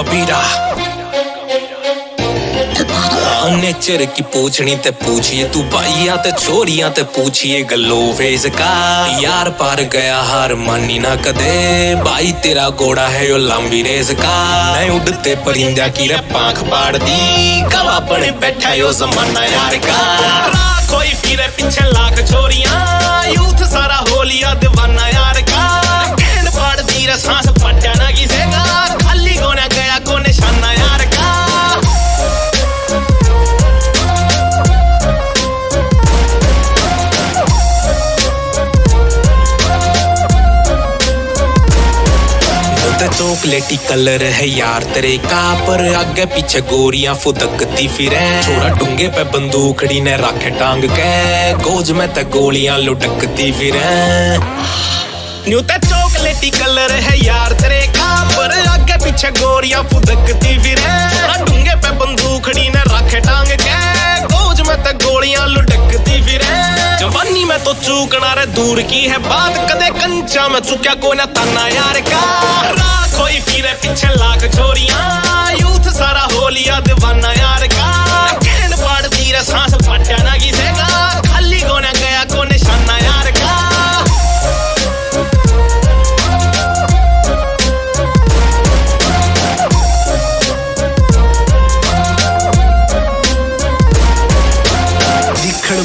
कबीरा nature की पूछनी ते पूछिए तू भाइया ते छोरियां ते पूछिए गलो फेस का यार पार गया हार मानी ना कदे भाई तेरा घोड़ा है यो लंबी रेस का नहीं उड़ते परिंदा की रे पांख पाड़ दी कवा बने बैठा यो जमाना यार का कोई फिरे पीछे लाख छोरियां यूथ सारा हो लिया दीवाना यार का कैंड पाड़ दी रे सांस पट्टा ना किसेगा खाली गोना गया को निशाना यार का चॉकलेटी कलर है यार तेरे का पर आगे पीछे गोरियां फुदकती फिरे छोरा डूंगे पे बंदूकड़ी ने राखे टांग के गोज में ते गोलियां लुटकती फिरे न्यू ते चॉकलेटी कलर है यार तेरे का पर आगे पीछे गोरियां फुदकती फिरे छोरा डूंगे पे बंदूकड़ी ने राखे टांग के गोज में ते गोलियां लुटकती फिरे जवानी में तो चूकना रे दूर की है बात कदे कंचा में चुक्या को ना तना यार का कोई फिरे पीछे लाख छोरियां यूथ सारा हो लिया दीवाना यार का कैंड पाड़ दी रे सांस पट्टा ना किसेगा खाली गोना गया को निशाना यार का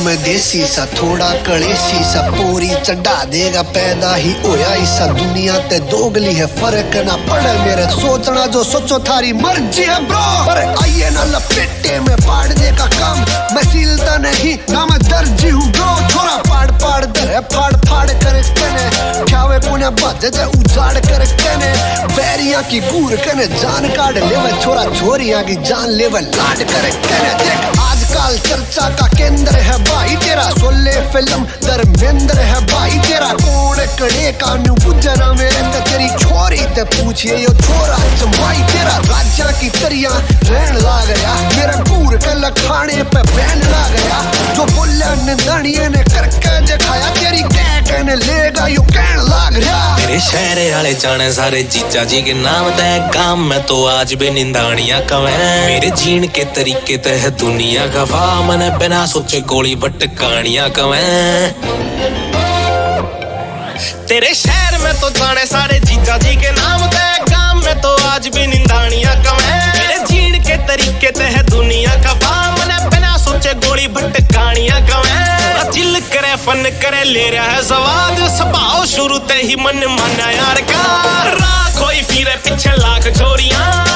में देसी सा थोड़ा कलेसी सा पूरी चढ़ा देगा पैदा ही होया इसा दुनिया ते दोगली है फर्क ना पड़े मेरे सोचना जो सोचो थारी मर्जी है ब्रो पर आइए ना लपेटे में पाड़ दे का काम मैं सीलता नहीं ना मैं दर्जी हूँ ब्रो छोरा पाड़ पाड़ दे फाड़ फाड़ कर कने ख्यावे पुण्य भज दे उजाड़ कर कने बैरिया की गूर कने जान काट लेवे छोरा छोरिया की जान लेवे लाड कर कने देख आजकल चर्चा का केंद्र है भाई तेरा सोले फिल्म धर्मेंद्र है भाई तेरा कौन कड़े कानू गुजरा मेरे ते तेरी छोरी ते पूछिए यो छोरा जमाई तेरा राजा की तरिया रहन लाग गया मेरे पूर के लखाने पे बैन लाग गया जो बोला निंदणिये ने करके दिखाया तेरी कह कहने लेगा यो कहन लाग गया मेरे शहर वाले जाने सारे जीजा जी के नाम ते काम में तो आज भी निंदानियां कवे मेरे जीन के तरीके ते है दुनिया का मने बिना सोचे गोली भटकानियां कवे तेरे शहर में तो जाने सारे जीजा जी के नाम ते काम में तो आज भी निंदानियां कवे मेरे जीन के तरीके ते है दुनिया का मने बिना सोचे गोली भटकानियां कवे दिल करे फन करे ले रहा है सवाद स्वभाव शुरू ते ही मन माना यार का कोई फिरे पीछे लाख छोरियां